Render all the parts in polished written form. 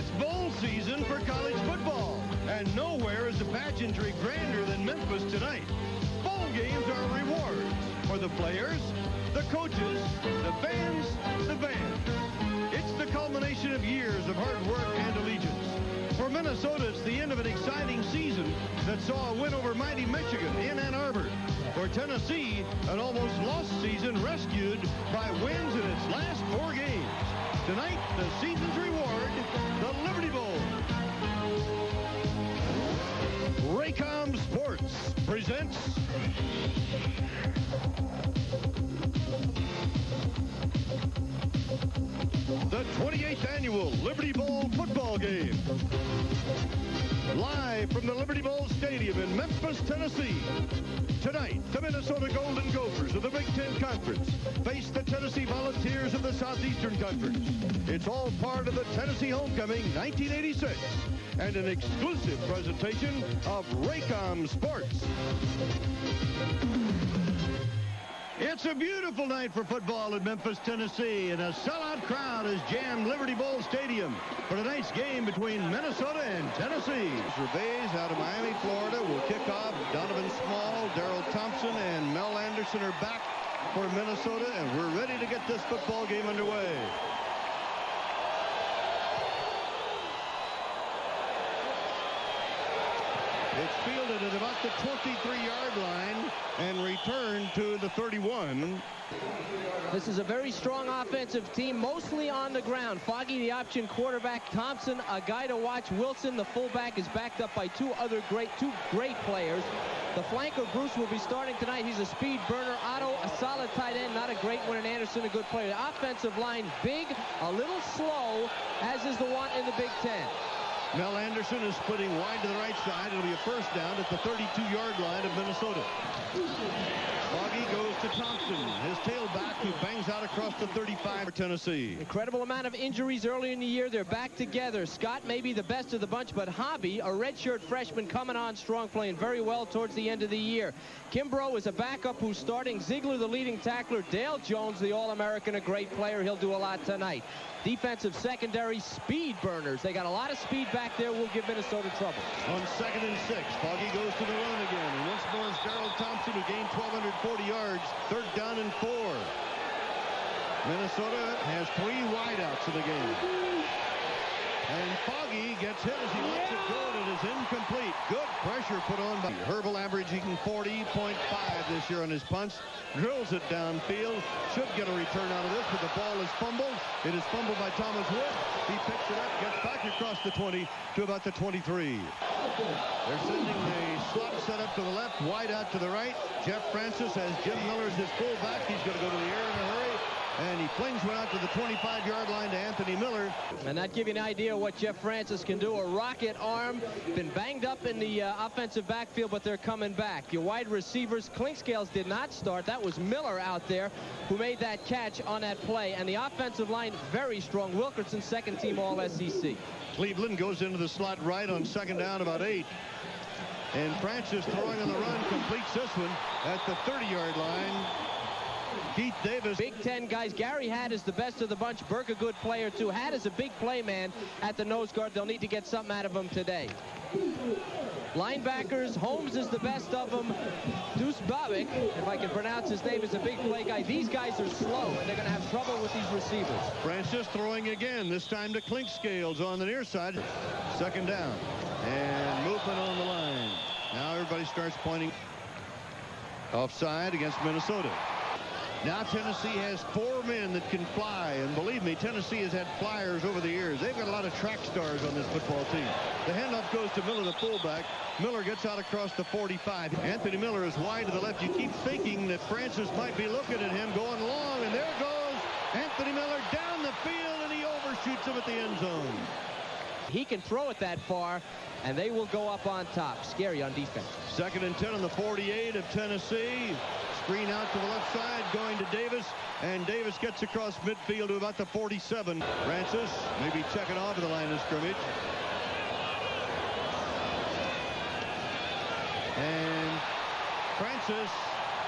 It's bowl season for college football, and nowhere is the pageantry grander than Memphis tonight. Bowl games are rewards for the players, the coaches, the fans, the band. It's the culmination of years of hard work and allegiance. For Minnesota, it's the end of an exciting season that saw a win over mighty Michigan in Ann Arbor. For Tennessee, an almost lost season rescued by wins in its last 4 games. Tonight, the season's reward, the Liberty Bowl. Raycom Sports presents the 28th annual Liberty Bowl football game. Live from the Liberty Bowl Stadium in Memphis, Tennessee. Tonight, the Minnesota Golden Gophers of the Big Ten Conference face the Tennessee Volunteers of the Southeastern Conference. It's all part of the Tennessee Homecoming 1986 and an exclusive presentation of Raycom Sports. It's a beautiful night for football in Memphis, Tennessee, and a sellout crowd has jammed Liberty Bowl Stadium for tonight's game between Minnesota and Tennessee. Gervais out of Miami, Florida will kick off. Donovan Small, Darrell Thompson, and Mel Anderson are back for Minnesota, and we're ready to get this football game underway. It's fielded at about the 23-yard line and returned to the 31. This is a very strong offensive team, mostly on the ground. Foggy, the option quarterback. Thompson, a guy to watch. Wilson, the fullback, is backed up by two great players. The flanker, Bruce, will be starting tonight. He's a speed burner. Otto, a solid tight end, not a great one, and Anderson, a good player. The offensive line, big, a little slow, as is the one in the Big Ten. Mel Anderson is splitting wide to the right side. It'll be a first down at the 32-yard line of Minnesota. Foggy goes to Thompson, his tailback, who bangs out across the 35 for Tennessee. Incredible amount of injuries early in the year. They're back together. Scott may be the best of the bunch, but Hobby, a redshirt freshman, coming on strong, playing very well towards the end of the year. Kimbrough is a backup who's starting. Ziegler, the leading tackler. Dale Jones, the All-American, a great player. He'll do a lot tonight. Defensive secondary, speed burners. They got a lot of speed back there. Will give Minnesota trouble. On 2nd and 6, Foggy goes to the run again. And once more is Darrell Thompson, who gained 1,240 yards. 3rd down and 4. Minnesota has 3 wideouts in the game. And Foggy gets hit as he lets it go, and it is incomplete. Good pressure put on by Herbal, averaging 40.5 this year on his punts. Drills it downfield. Should get a return out of this, but the ball is fumbled. It is fumbled by Thomas Wood. He picks it up, gets back across the 20 to about the 23. They're sending a slot set up to the left, wide out to the right. Jeff Francis has Jim Miller as his fullback. He's going to go to the air in a hurry. And he flings one out to the 25-yard line to Anthony Miller. And that give you an idea of what Jeff Francis can do. A rocket arm. Been banged up in the offensive backfield, but they're coming back. Your wide receivers, Clinkscales did not start. That was Miller out there who made that catch on that play. And the offensive line, very strong. Wilkerson, second team All-SEC. Cleveland goes into the slot right on 2nd down, about 8. And Francis throwing on the run, completes this one at the 30-yard line. Keith Davis. Big Ten guys. Gary Hatt is the best of the bunch. Burke, a good player, too. Hatt is a big play man at the nose guard. They'll need to get something out of him today. Linebackers, Holmes is the best of them. Deuce Babic, if I can pronounce his name, is a big play guy. These guys are slow, and they're going to have trouble with these receivers. Francis throwing again, this time to Clinkscales on the near side. 2nd down. And movement on the line. Now everybody starts pointing. Offside against Minnesota. Now Tennessee has 4 men that can fly, and believe me, Tennessee has had flyers over the years. They've got a lot of track stars on this football team. The handoff goes to Miller, the fullback. Miller gets out across the 45. Anthony Miller is wide to the left. You keep thinking that Francis might be looking at him going long, and there goes Anthony Miller down the field, and he overshoots him at the end zone. He can throw it that far, and they will go up on top. Scary on defense. 2nd and 10 on the 48 of Tennessee. Screen out to the left side, going to Davis, and Davis gets across midfield to about the 47. Francis maybe checking off the line of scrimmage. And Francis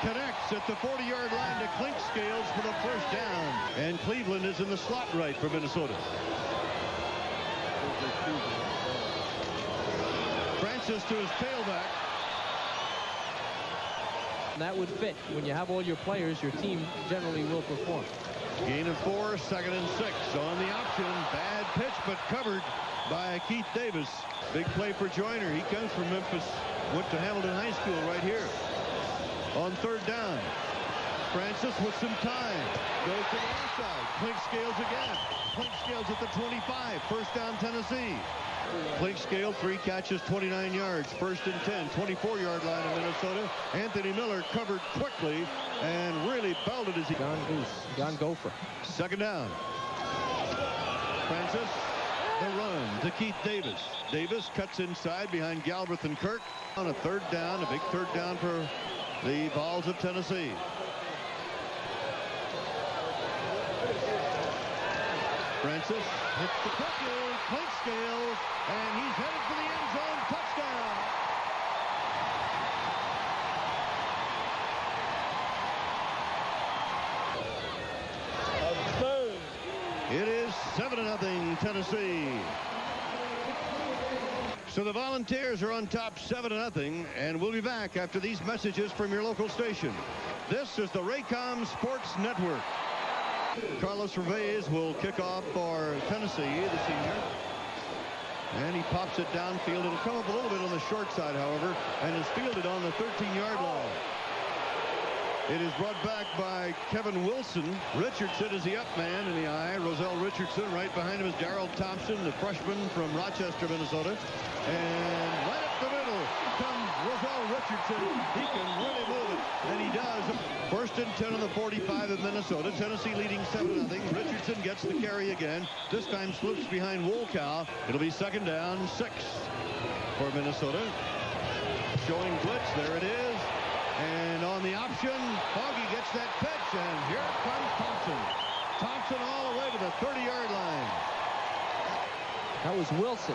connects at the 40-yard line to Clinkscales for the first down. And Cleveland is in the slot right for Minnesota. Francis to his tailback. That would fit. When you have all your players, your team generally will perform. Gain of 4, 2nd and 6 on the option. Bad pitch, but covered by Keith Davis. Big play for Joyner. He comes from Memphis. Went to Hamilton High School right here. On 3rd down. Francis with some time. Goes to the outside. Clinkscales again. Clinkscales at the 25. 1st down, Tennessee. Clinkscale, 3 catches, 29 yards. 1st and 10. 24-yard line of Minnesota. Anthony Miller covered quickly and really belted as he... Gone Gopher. 2nd down. Francis, the run to Keith Davis. Davis cuts inside behind Galbraith and Kirk. On a 3rd down, a big 3rd down for the Vols of Tennessee. Francis hits the cookie, Clinkscale, and he's headed for the end zone. Touchdown. It is 7-0 Tennessee. So the Volunteers are on top 7-0, and we'll be back after these messages from your local station. This is the Raycom Sports Network. Carlos Reyes will kick off for Tennessee, the senior. And he pops it downfield. It'll come up a little bit on the short side, however, and is fielded on the 13-yard line. It is brought back by Kevin Wilson. Richardson is the up man in the eye. Roselle Richardson. Right behind him is Darrell Thompson, the freshman from Rochester, Minnesota. And right up the middle comes Roselle Richardson. He can really move it, and he does. 1st and 10 on the 45 of Minnesota. Tennessee leading 7-0. Richardson gets the carry again. This time slips behind Wolkow. It'll be 2nd down, 6 for Minnesota. Showing blitz. There it is. And on the option, Foggy gets that pitch, and here comes Thompson. Thompson all the way to the 30-yard line. That was Wilson,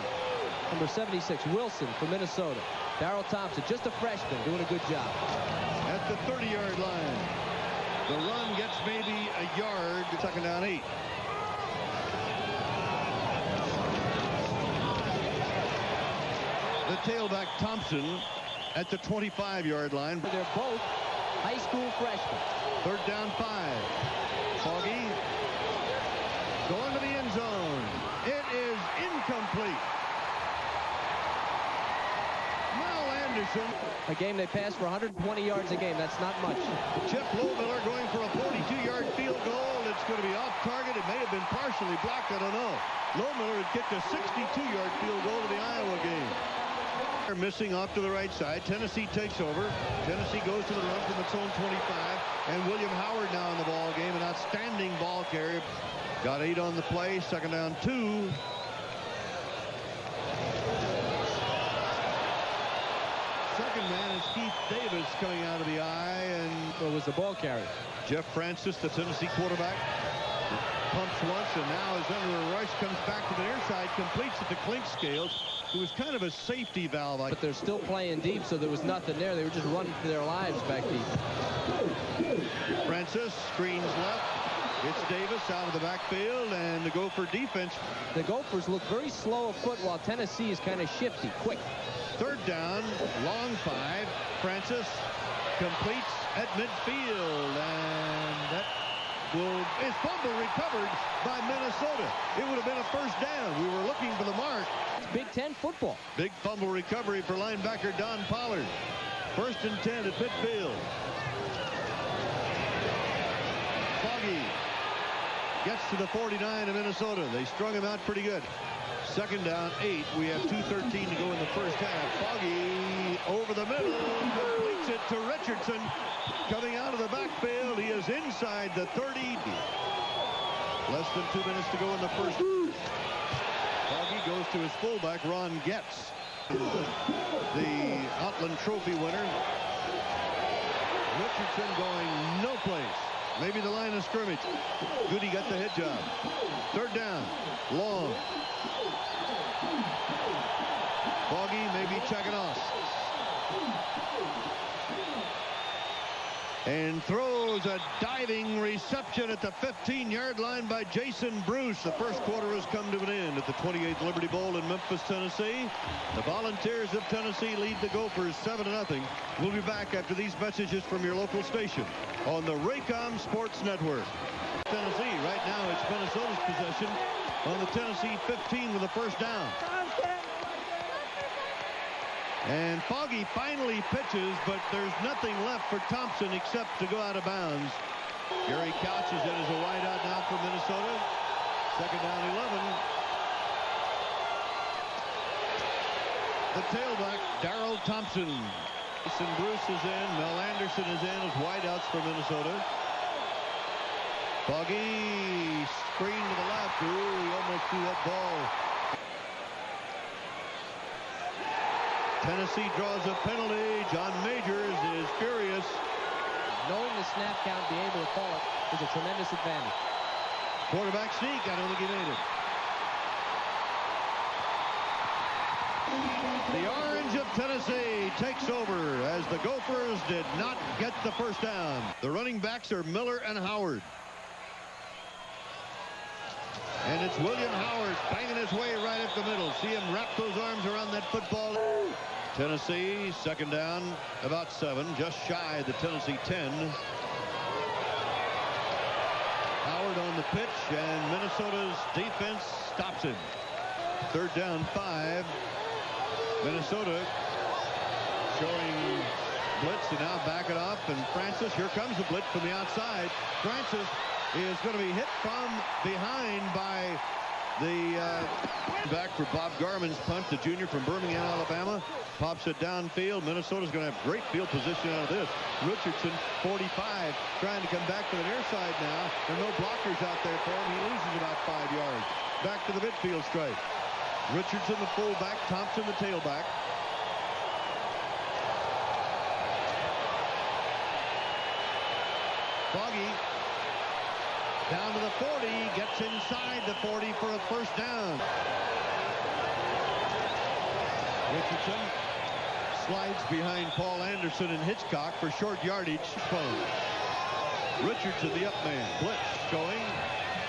number 76, Wilson from Minnesota. Darrell Thompson, just a freshman, doing a good job. At the 30-yard line. The run gets maybe a yard. 2nd down, 8. The tailback, Thompson, at the 25-yard line. They're both high school freshmen. 3rd down, 5. Foggy going to the end zone. It is incomplete. Mel Anderson. A game they passed for 120 yards a game. That's not much. Jeff Lowmiller going for a 42-yard field goal. It's going to be off target. It may have been partially blocked. I don't know. Lowmiller had kicked a 62-yard field goal to the Iowa game. They're missing off to the right side. Tennessee takes over. Tennessee goes to the run from its own 25. And William Howard now in the ball game. An outstanding ball carrier. Got 8 on the play. 2nd down, 2. Second man is Keith Davis coming out of the eye. And It was the ball carrier. Jeff Francis, the Tennessee quarterback, pumps once and now is under a rush. Comes back to the near side. Completes it to Clinkscale. It was kind of a safety valve. But they're still playing deep, so there was nothing there. They were just running for their lives back deep. Francis screens left. It's Davis out of the backfield, and the Gopher defense. The Gophers look very slow of foot, while Tennessee is kind of shifty, quick. 3rd down, long 5. Francis completes at midfield, and that is fumble recovered by Minnesota. It would have been a 1st down. We were looking for the mark. It's Big Ten football. Big fumble recovery for linebacker Don Pollard. 1st and 10 at midfield. Foggy gets to the 49 of Minnesota. They strung him out pretty good. 2nd down, 8. We have 2:13 to go in the 1st half. Foggy over the middle. Completes it to Richardson. Coming out of the backfield. He is inside the 30. Less than 2 minutes to go in the 1st. Foggy goes to his fullback, Ron Getz. The Outland Trophy winner. Richardson going no place. Maybe the line of scrimmage. Goody got the hit job. 3rd down. Long. Foggy maybe checking off. and throws a diving reception at the 15-yard line by Jason Bruce. The first quarter has come to an end at the 28th Liberty Bowl in Memphis, Tennessee. The Volunteers of Tennessee lead the Gophers 7-0. We'll be back after these messages from your local station on the Raycom Sports Network. Tennessee, right now it's Minnesota's possession on the Tennessee 15 with a first down. And Foggy finally pitches, but there's nothing left for Thompson except to go out of bounds. Gary Couch is in as a wideout now for Minnesota. Second down 11. The tailback, Darrell Thompson. Jason Bruce is in. Mel Anderson is in as wideouts for Minnesota. Foggy screen to the left. Ooh, he almost threw that ball. Tennessee draws a penalty. John Majors is furious. Knowing the snap count, being able to call it is a tremendous advantage. Quarterback sneak. I don't think he made it. The Orange of Tennessee takes over as the Gophers did not get the first down. The running backs are Miller and Howard. And it's William Howard banging his way right up the middle. See him wrap those arms around that football. Tennessee, second down, about 7, just shy of the Tennessee 10. Howard on the pitch, and Minnesota's defense stops him. Third down, 5. Minnesota showing blitz, and now back it off, and Francis, here comes the blitz from the outside. Francis is going to be hit from behind by the back for Bob Garman's punt, the junior from Birmingham, Alabama. Pops it downfield. Minnesota's going to have great field position out of this. Richardson, 45, trying to come back to the near side now. There are no blockers out there for him. He loses about 5 yards. Back to the midfield stripe. Richardson, the fullback. Thompson, the tailback. Foggy down to the 40, gets inside the 40 for a first down. Richardson slides behind Paul Anderson and Hitchcock for short yardage. Richardson, the up man. Blitz going,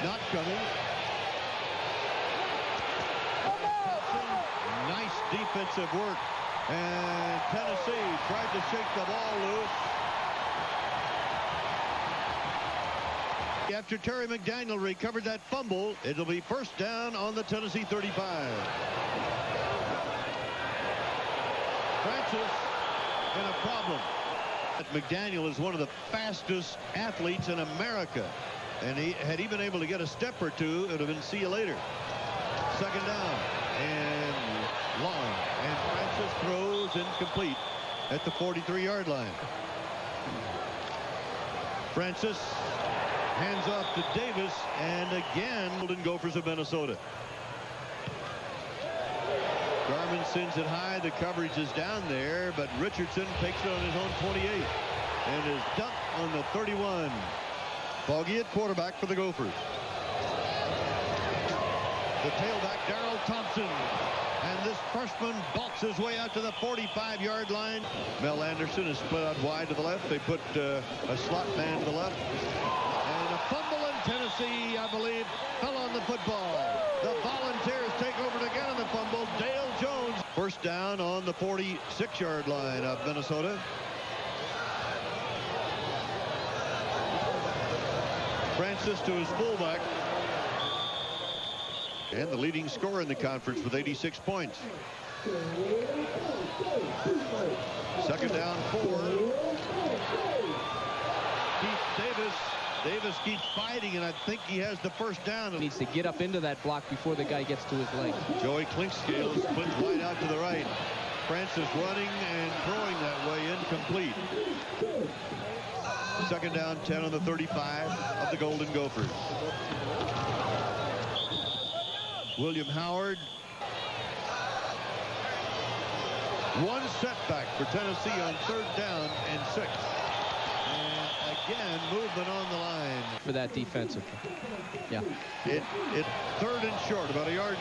not coming. Nice defensive work. And Tennessee tried to shake the ball loose. After Terry McDaniel recovered that fumble, it'll be first down on the Tennessee 35. Francis in a problem. McDaniel is one of the fastest athletes in America. And had he been able to get a step or two, it would have been see you later. Second down and long. And Francis throws incomplete at the 43-yard line. Francis hands off to Davis, and again, Golden Gophers of Minnesota. Garman sends it high. The coverage is down there, but Richardson takes it on his own 28 and is dumped on the 31. Foggy at quarterback for the Gophers. The tailback, Darrell Thompson. And this freshman bulks his way out to the 45-yard line. Mel Anderson is split out wide to the left. They put a slot man to the left. Fumble in Tennessee, I believe, fell on the football. The Volunteers take over again on the fumble. Dale Jones. First down on the 46-yard line of Minnesota. Francis to his fullback. And the leading scorer in the conference with 86 points. Second down, 4. Keith Davis. Davis keeps fighting, and I think he has the first down. He needs to get up into that block before the guy gets to his legs. Joey Clinkscale splits wide out to the right. Francis running and throwing that way, incomplete. Second down, 10 on the 35 of the Golden Gophers. William Howard. One setback for Tennessee on third down and 6. Again, movement on the line. For that defensive. Yeah. It third and short, about 1.5 yards.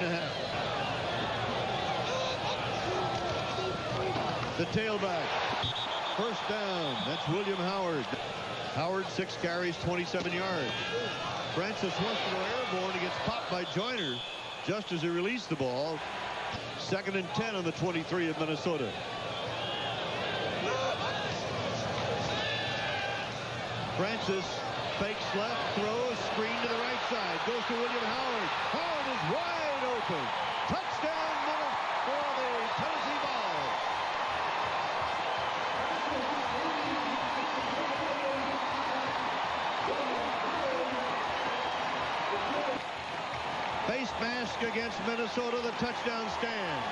The tailback. First down. That's William Howard. Howard, 6 carries, 27 yards. Francis wants to go airborne. He gets popped by Joyner just as he released the ball. 2nd and 10 on the 23 of Minnesota. Francis fakes left, throws, screen to the right side. Goes to William Howard. Howard is wide open. Touchdown for the Tennessee Vols. Face mask against Minnesota, the touchdown stand.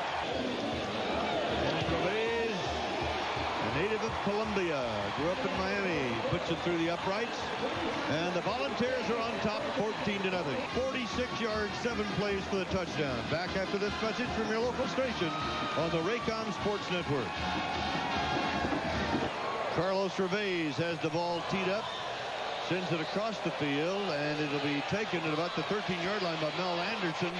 And Gervais, a native of Columbia, grew up in Miami, puts it through the uprights. And the Volunteers are on top 14-0. 46 yards, 7 plays for the touchdown. Back after this message from your local station on the Raycom Sports Network. Carlos Gervais has the ball teed up. Sends it across the field, and it'll be taken at about the 13-yard line by Mel Anderson.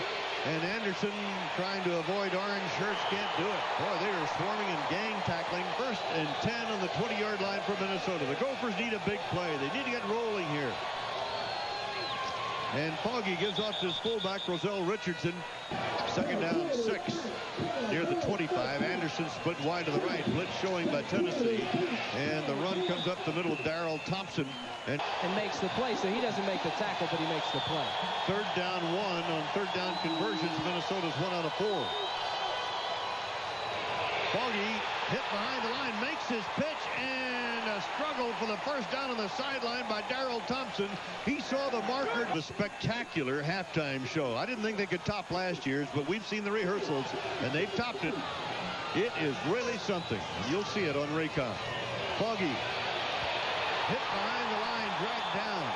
And Anderson, trying to avoid orange shirts, can't do it. Boy, they are swarming and gang tackling. 1st and 10 on the 20-yard line for Minnesota. The Gophers need a big play. They need to get rolling here. And Foggy gives off to his fullback, Roselle Richardson. 2nd down, 6. Near the 25. Anderson split wide to the right. Blitz showing by Tennessee. And the run comes up the middle of Darrell Thompson. And makes the play, so he doesn't make the tackle, but he makes the play. 3rd down 1 on 3rd down conversions. Minnesota's 1 out of 4. Foggy hit behind the line, makes his pitch, and a struggle for the 1st down on the sideline by Darrell Thompson. He saw the marker. The spectacular halftime show. I didn't think they could top last year's, but we've seen the rehearsals, and they've topped it. It is really something. You'll see it on Raycom. Foggy hit behind the line, dragged down.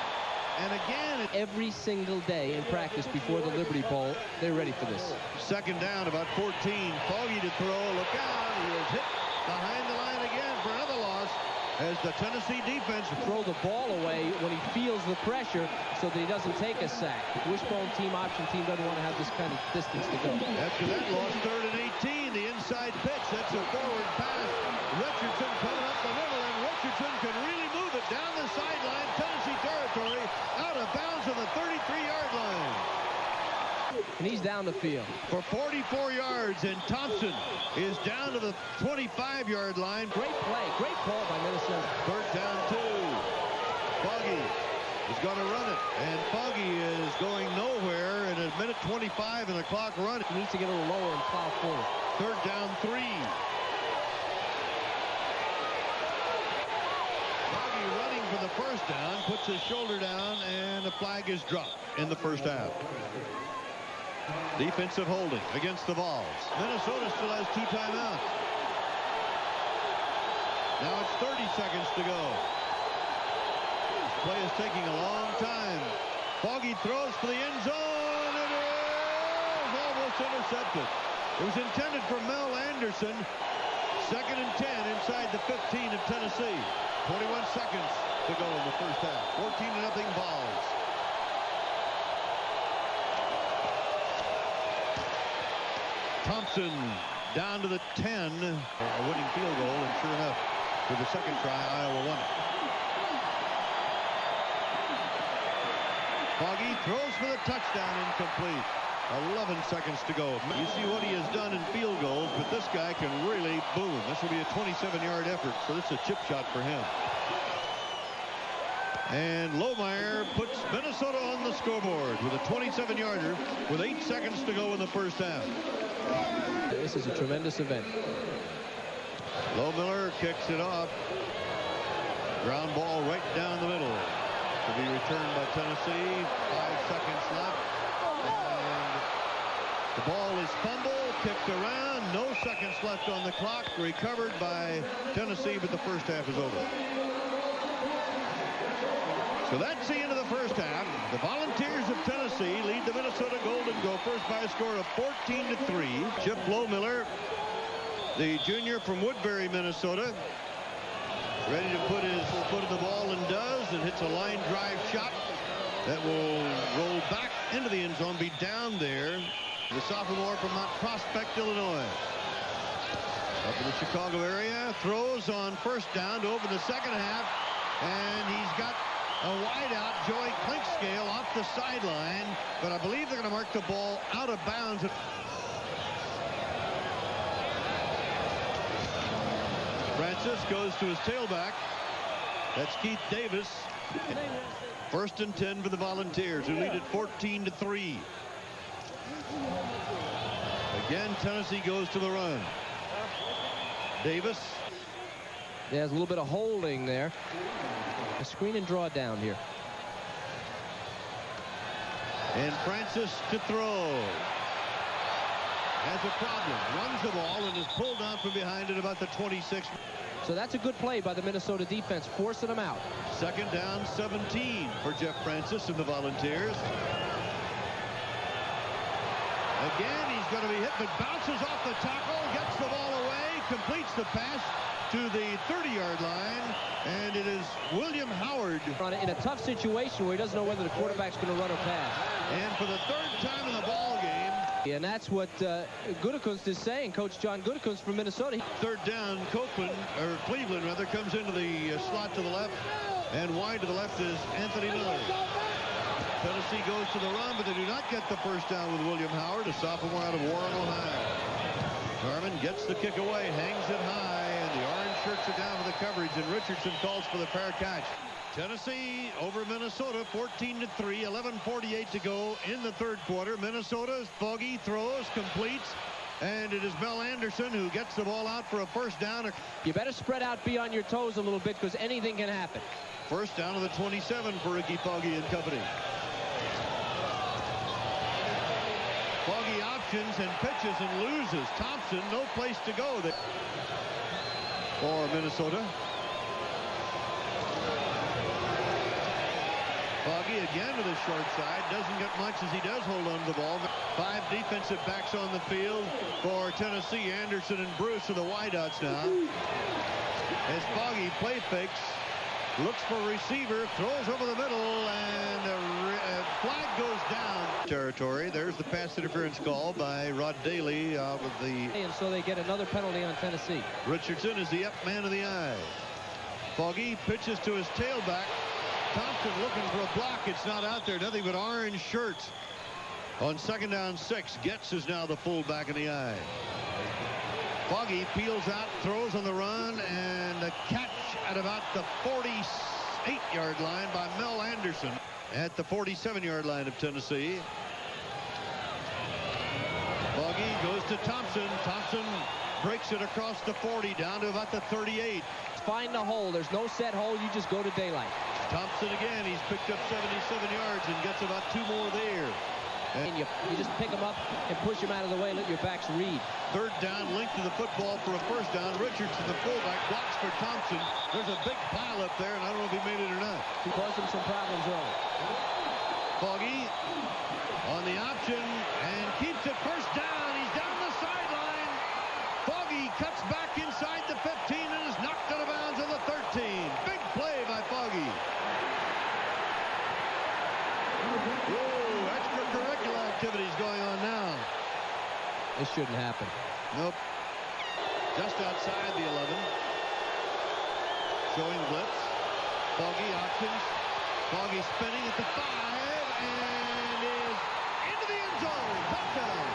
And again, every single day in practice before the Liberty Bowl, they're ready for this. 2nd down, about 14. Foggy to throw. Look out. He is hit behind the line again for another loss as the Tennessee defense throw the ball away when he feels the pressure so that he doesn't take a sack. The wishbone team, option team doesn't want to have this kind of distance to go. After that loss, 3rd and 18. The inside pitch. That's a forward pass. Richardson coming up the middle, and Richardson can really move it down the sideline. Tennessee territory, out of bounds on the 33-yard line. And he's down the field for 44 yards, and Thompson is down to the 25-yard line. Great play, great call by Minnesota. 3rd down 2. Foggy is going to run it, and Foggy is going nowhere in a minute 25 and the clock run. He needs to get a little lower and plow forward. 3rd down 3. For the 1st down, puts his shoulder down, and the flag is dropped in the 1st half. Defensive holding against the Vols. Minnesota still has 2 timeouts. Now it's 30 seconds to go. This play is taking a long time. Foggy throws for the end zone. It is almost intercepted. It was intended for Mel Anderson. 2nd and 10 inside the 15 of Tennessee. 21 seconds to go in the 1st half. 14-0 Vols. Thompson down to the 10. A winning field goal, and sure enough, for the 2nd try, Iowa won it. Foggy throws for the touchdown, incomplete. 11 seconds to go. You see what he has done in field goals, but this guy can really boom. This will be a 27-yard effort, so this is a chip shot for him. And Lohmeyer puts Minnesota on the scoreboard with a 27-yarder with 8 seconds to go in the 1st half. This is a tremendous event. Lohmeyer kicks it off. Ground ball right down the middle. To be returned by Tennessee. 5 seconds left. The ball is fumbled, kicked around, no seconds left on the clock, recovered by Tennessee, but the 1st half is over. So that's the end of the 1st half. The Volunteers of Tennessee lead the Minnesota Golden Gophers by a score of 14-3. Chip Lohmeyer, the junior from Woodbury, Minnesota, ready to put his foot in the ball, and does, and hits a line drive shot that will roll back into the end zone, be down there. The sophomore from Mount Prospect, Illinois. Up in the Chicago area, throws on 1st down to open the 2nd half. And he's got a wideout, Joey Clinkscale, off the sideline. But I believe they're going to mark the ball out of bounds. Francis goes to his tailback. That's Keith Davis. 1st and 10 for the Volunteers, who lead it 14-3. Again, Tennessee goes to the run. Davis. There's a little bit of holding there. A screen and draw down here. And Francis to throw. Has a problem. Runs the ball and is pulled down from behind at about the 26. So that's a good play by the Minnesota defense, forcing them out. 2nd down, 17 for Jeff Francis and the Volunteers. Again, he's going to be hit, but bounces off the tackle, gets the ball away, completes the pass to the 30-yard line, and it is William Howard. In a tough situation where he doesn't know whether the quarterback's going to run or pass. And for the 3rd time in the ball game. And that's what Gutekunst is saying, Coach John Gutekunst from Minnesota. 3rd down, Cleveland rather, comes into the slot to the left, and wide to the left is Anthony Miller. Tennessee goes to the run, but they do not get the 1st down with William Howard, a sophomore out of Warren, Ohio. Garman gets the kick away, hangs it high, and the orange shirts are down for the coverage, and Richardson calls for the fair catch. Tennessee over Minnesota, 14-3, 11:48 to go in the 3rd quarter. Minnesota's Foggy throws, completes, and it is Mel Anderson who gets the ball out for a 1st down. You better spread out, be on your toes a little bit, because anything can happen. 1st down to the 27 for Ricky Foggy and company. Foggy options and pitches and loses. Thompson, no place to go for Minnesota. Foggy again to the short side. Doesn't get much as he does hold on to the ball. 5 defensive backs on the field for Tennessee. Anderson and Bruce are the wideouts now. As Foggy play fakes, looks for a receiver, throws over the middle, and a flag goes down. Territory. There's the pass interference call by Rod Daly out with the... And so they get another penalty on Tennessee. Richardson is the up man of the eye. Foggy pitches to his tailback. Thompson looking for a block. It's not out there. Nothing but orange shirts. On 2nd down, 6. Getz is now the fullback in the eye. Foggy peels out, throws on the run, and a catch at about the 48-yard line by Mel Anderson at the 47-yard line of Tennessee. Foggy goes to Thompson. Thompson breaks it across the 40 down to about the 38. Find the hole. There's no set hole. You just go to daylight. Thompson again. He's picked up 77 yards and gets about 2 more there. And you just pick them up and push them out of the way and let your backs read. 3rd down, length of the football for a 1st down. Richardson, the fullback, blocks for Thompson. There's a big pile up there, and I don't know if he made it or not. He caused him some problems early. Foggy on the option and keeps it 1st down. He's down the sideline. Foggy cuts back inside the 15 and is knocked out of bounds on the 13. Big play by Foggy. Whoa, extracurricular activities going on now. This shouldn't happen. Nope. Just outside the 11. Showing blitz. Foggy options. Foggy spinning at the 5 and is into the end zone. Touchdown.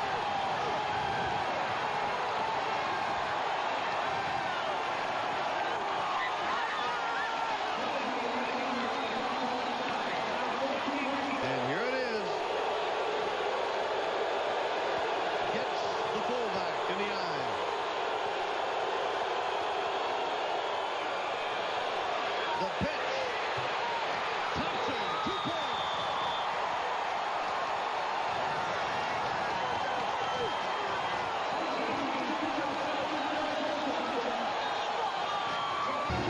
And here it is. Gets the fullback in the eye. The pitch. Thompson, 2 points.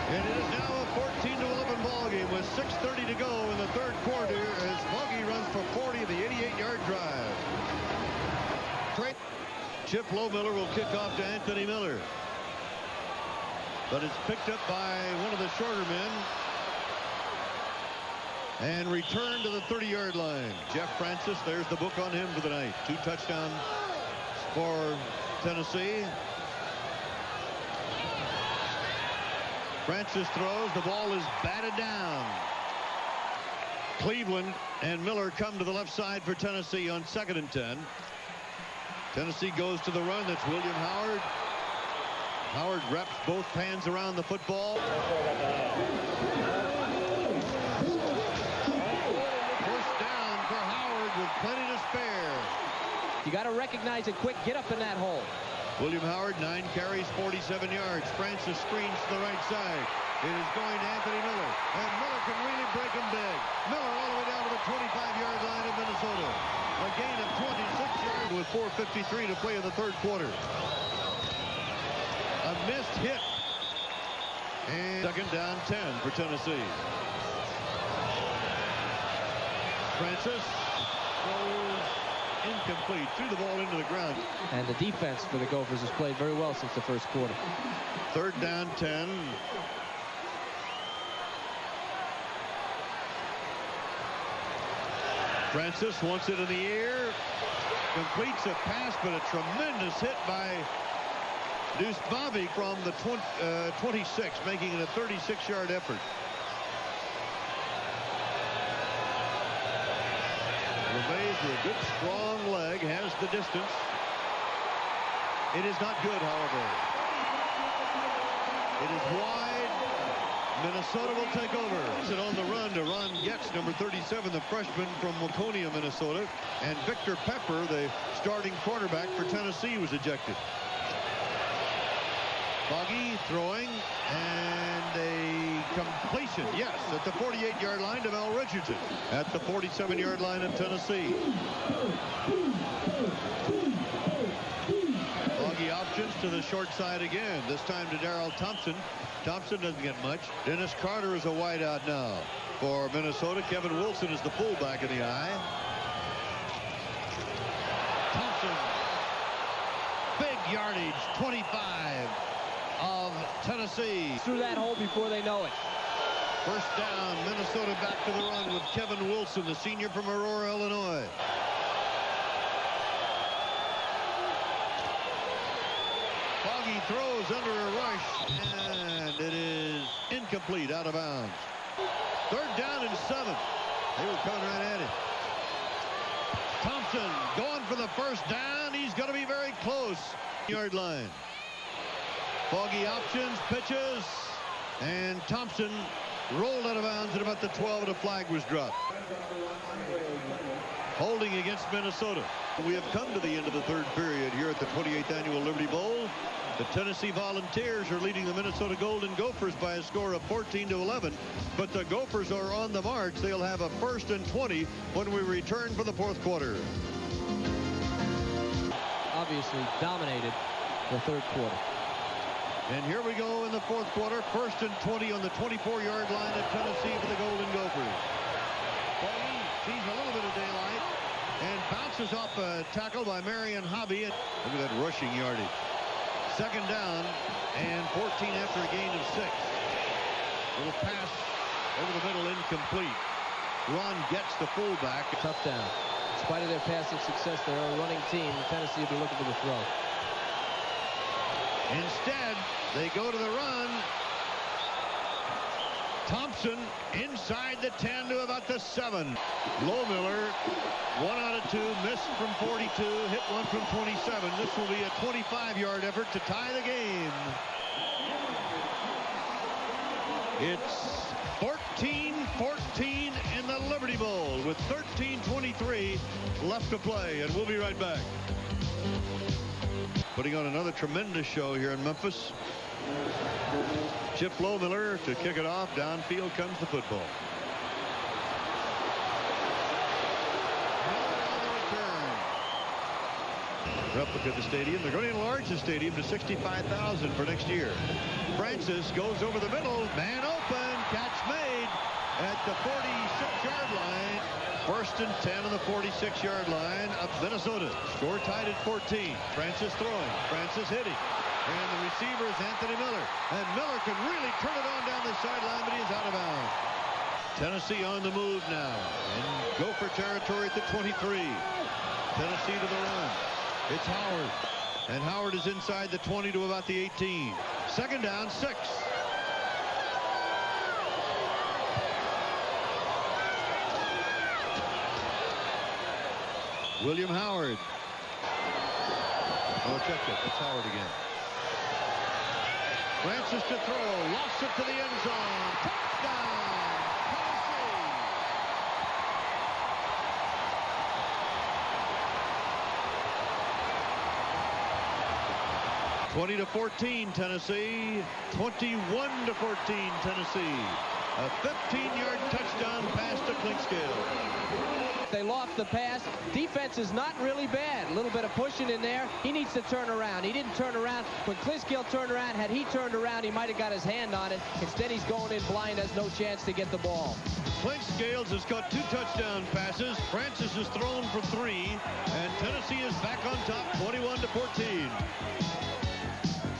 And it is now a 14-11 ball game with 6:30 to go in the 3rd quarter as Foggy runs for 40 of the 88-yard drive. Chip Lowmiller will kick off to Anthony Miller. But it's picked up by one of the shorter men and returned to the 30-yard line. Jeff Francis, there's the book on him for the night. 2 touchdowns for Tennessee. Francis throws. The ball is batted down. Cleveland and Miller come to the left side for Tennessee on 2nd and 10. Tennessee goes to the run. That's William Howard. Howard wraps both hands around the football. First down for Howard with plenty to spare. You got to recognize it quick. Get up in that hole. William Howard, 9 carries, 47 yards. Francis screens to the right side. It is going to Anthony Miller. And Miller can really break him big. Miller all the way down to the 25-yard line of Minnesota. A gain of 26 yards with 4:53 to play in the 3rd quarter. A missed hit. And 2nd down 10 for Tennessee. Francis throws incomplete. Threw the ball into the ground. And the defense for the Gophers has played very well since the 1st quarter. 3rd down 10. Francis wants it in the air. Completes a pass, but a tremendous hit by Deuce Bobby from the 26, making it a 36-yard effort. LeVay's with a good, strong leg, has the distance. It is not good, however. It is wide. Minnesota will take over. And on the run to Ron Getz, number 37, the freshman from Waconia, Minnesota. And Victor Pepper, the starting quarterback for Tennessee, was ejected. Foggy throwing, and a completion, yes, at the 48-yard line to Mel Richardson. At the 47-yard line of Tennessee. Foggy options to the short side again, this time to Darrell Thompson. Thompson doesn't get much. Dennis Carter is a wideout now for Minnesota. Kevin Wilson is the fullback in the eye. Thompson. Big yardage, 25 of Tennessee. Through that hole before they know it. First down, Minnesota back to the run with Kevin Wilson, the senior from Aurora, Illinois. Foggy throws under a rush, and it is incomplete, out of bounds. 3rd down and 7. They were coming right at it. Thompson going for the first down. He's going to be very close. Yard line. Foggy options, pitches, and Thompson rolled out of bounds at about the 12, and a flag was dropped. Holding against Minnesota. We have come to the end of the 3rd period here at the 28th Annual Liberty Bowl. The Tennessee Volunteers are leading the Minnesota Golden Gophers by a score of 14-11. But the Gophers are on the march. They'll have a 1st and 20 when we return for the 4th quarter. Obviously dominated the 3rd quarter. And here we go in the 4th quarter. 1st and 20 on the 24-yard line of Tennessee for the Golden Gophers. Foggy sees a little bit of daylight and bounces off a tackle by Marion Hobby. Look at that rushing yardage. 2nd down and 14 after a gain of 6. Little pass over the middle, incomplete. Ron Getz, the fullback. Tough down. In spite of their passing success, they're a running team. Tennessee will be looking for the throw. Instead, they go to the run. Thompson inside the 10 to about the 7. Lohmiller, 1 out of 2, missed from 42, hit one from 27. This will be a 25-yard effort to tie the game. It's 14-14 in the Liberty Bowl with 13:23 left to play, and we'll be right back. Putting on another tremendous show here in Memphis. Chip Lohmiller to kick it off. Downfield comes the football. Replica the stadium. They're going to enlarge the stadium to 65,000 for next year. Francis goes over the middle. Man open. Catch made at the 46-yard line. 1st and 10 on the 46-yard line of Minnesota. Score tied at 14. Francis throwing. Francis hitting. And the receiver is Anthony Miller. And Miller can really turn it on down the sideline, but he is out of bounds. Tennessee on the move now. In Gopher territory at the 23. Tennessee to the run. It's Howard. And Howard is inside the 20 to about the 18. 2nd down, 6. William Howard. Oh, check it. It's Howard again. Francis to throw. Lost it to the end zone. Touchdown, Tennessee. 20-14 Tennessee. 21-14 Tennessee. A 15-yard touchdown pass to Clinkscale. They loft the pass. Defense is not really bad. A little bit of pushing in there. He needs to turn around. He didn't turn around. When Clinkscale turned around, had he turned around, he might have got his hand on it. Instead, he's going in blind, has no chance to get the ball. Clinkscale has caught 2 touchdown passes. Francis has thrown for 3. And Tennessee is back on top, 21-14.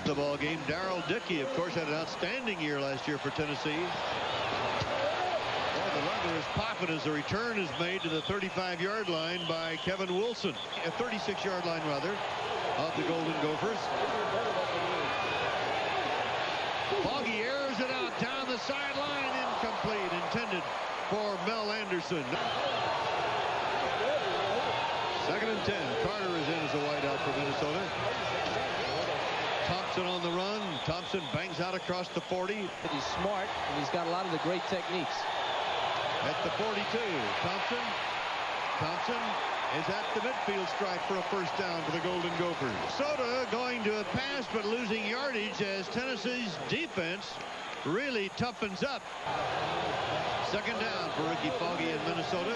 The ball game. Darrell Dickey, of course, had an outstanding year last year for Tennessee. The leather is popping as the return is made to the 35-yard line by Kevin Wilson. A 36-yard line, rather, of the Golden Gophers. Foggy airs it out down the sideline. Incomplete. Intended for Mel Anderson. 2nd and 10. Carter is in as a wideout for Minnesota. Thompson on the run. Thompson bangs out across the 40. He's smart, and he's got a lot of the great techniques. At the 42, Thompson is at the midfield stripe for a first down for the Golden Gophers. Minnesota going to a pass but losing yardage as Tennessee's defense really toughens up. 2nd down for Ricky Foggy in Minnesota.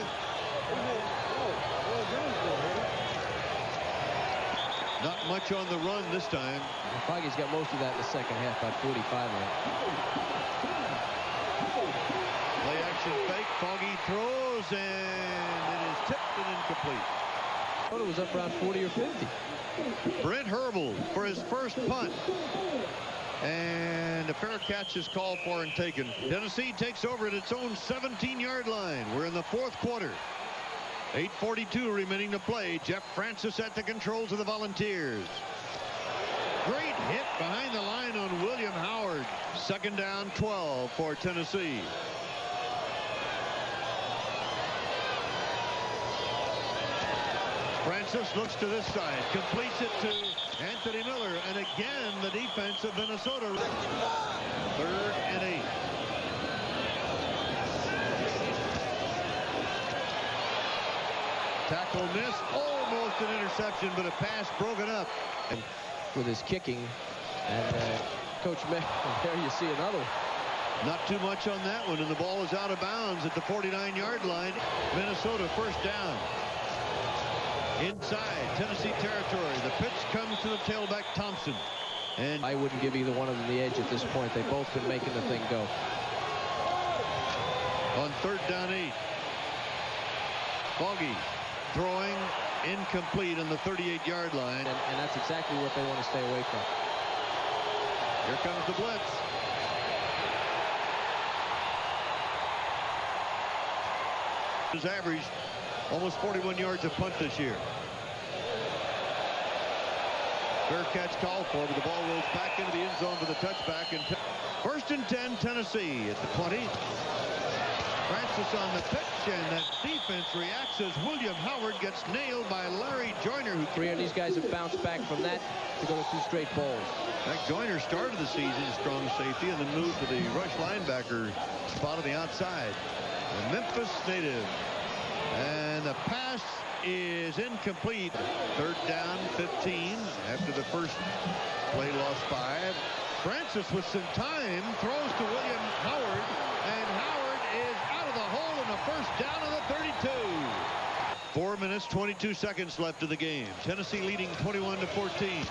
Not much on the run this time. Foggy's got most of that in the second half, about 45 of it. Play action fake. Foggy throws, and it is tipped and incomplete. It was up around 40 or 50. Brent Herbal for his first punt. And a fair catch is called for and taken. Tennessee takes over at its own 17-yard line. We're in the 4th quarter. 8:42 remaining to play. Jeff Francis at the controls of the Volunteers. Great hit behind the line on William Howard. 2nd down, 12 for Tennessee. Francis looks to this side, completes it to Anthony Miller, and again the defense of Minnesota. 3rd and 8. Tackle missed, almost an interception, but a pass broken up. And with his kicking, and Coach May, there you see another one. Not too much on that one, and the ball is out of bounds at the 49-yard line. Minnesota first down. Inside Tennessee territory. The pitch comes to the tailback Thompson. And I wouldn't give either one of them the edge at this point. They've both been making the thing go. On 3rd down 8. Foggy throwing incomplete on the 38-yard line. And that's exactly what they want to stay away from. Here comes the blitz. Has averaged almost 41 yards a punt this year. Fair catch called for, but the ball rolls back into the end zone for the touchback. And 1st and 10, Tennessee at the 20. Francis on the pitch, and that defense reacts as William Howard gets nailed by Larry Joyner. Three of these guys have bounced back from that to go to 2 straight bowls. Joyner started the season as strong safety and then moved to the rush linebacker spot on the outside. A Memphis native. And the pass is incomplete. 3rd down, 15 after the first play lost 5. Francis with some time throws to William Howard, and Howard is out of the hole in the first down of the 32. 4 minutes, 22 seconds left of the game. Tennessee leading 21-14.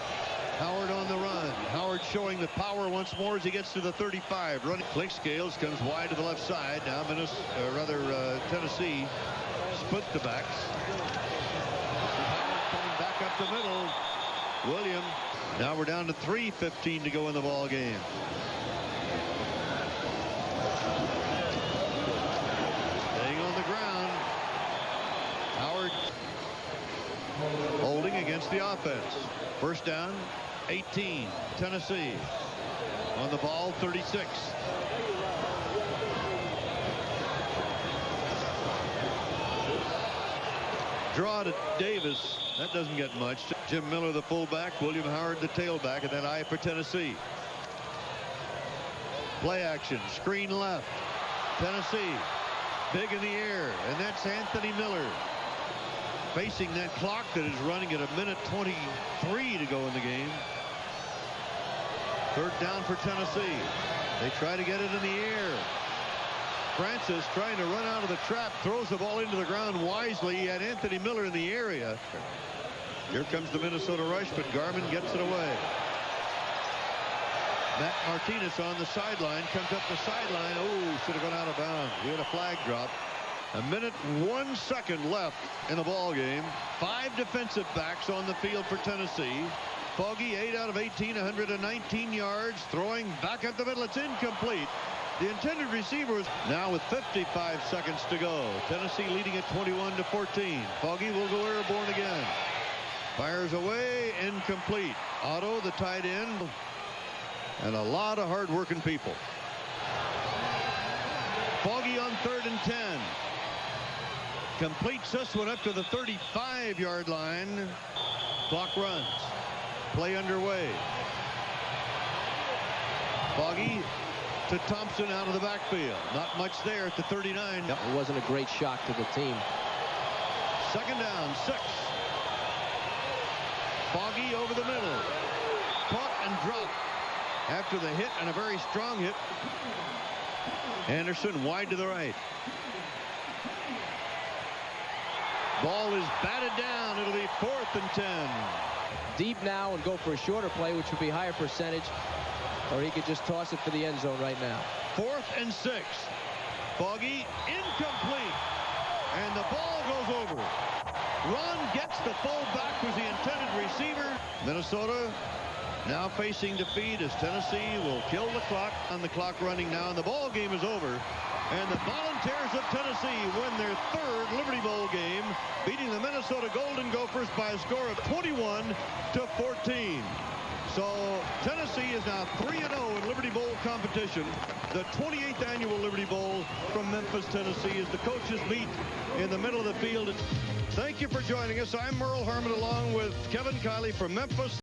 Howard on the run. Howard showing the power once more as he gets to the 35. Running. Clinkscale comes wide to the left side. Now Tennessee split the backs. Coming back up the middle. William. Now we're down to 3:15 to go in the ball game. Staying on the ground. Howard holding against the offense. First down, 18. Tennessee on the ball, 36. Draw to Davis. That doesn't get much. Jim Miller, the fullback. William Howard, the tailback. And then eye for Tennessee. Play action. Screen left. Tennessee. Big in the air. And that's Anthony Miller. Facing that clock that is running at 1:23 to go in the game. Third down for Tennessee. They try to get it in the air. Francis trying to run out of the trap, throws the ball into the ground wisely. He had Anthony Miller in the area. Here comes the Minnesota rush, but Garmin gets it away. Matt Martinez on the sideline, comes up the sideline. Oh, should have gone out of bounds. We had a flag drop. 1:01 left in the ball game. 5 defensive backs on the field for Tennessee. Foggy 8 out of 18, 119 yards, throwing back at the middle. It's incomplete. The intended receiver is now with 55 seconds to go. Tennessee leading at 21-14. Foggy will go airborne again. Fires away, incomplete. Otto, the tight end, and a lot of hard-working people. Foggy on 3rd and 10. Completes this one up to the 35-yard line. Clock runs. Play underway. Foggy to Thompson out of the backfield. Not much there at the 39. Yep, it wasn't a great shock to the team. Second down, 6. Foggy over the middle. Caught and dropped after the hit, and a very strong hit. Anderson wide to the right. Ball is batted down. It'll be 4th and 10. Deep now and go for a shorter play, which would be higher percentage, or he could just toss it for the end zone right now. 4th and 6. Foggy incomplete, and the ball goes over. Ron gets the fullback, was the intended receiver. Minnesota now facing defeat as Tennessee will kill the clock. On the clock running now, and the ball game is over. And the Volunteers of Tennessee win their 3rd Liberty Bowl game, beating the Minnesota Golden Gophers by a score of 21-14. So Tennessee is now 3-0 in Liberty Bowl competition. The 28th annual Liberty Bowl from Memphis, Tennessee, as the coaches meet in the middle of the field. Thank you for joining us. I'm Merle Harmon along with Kevin Kiley from Memphis.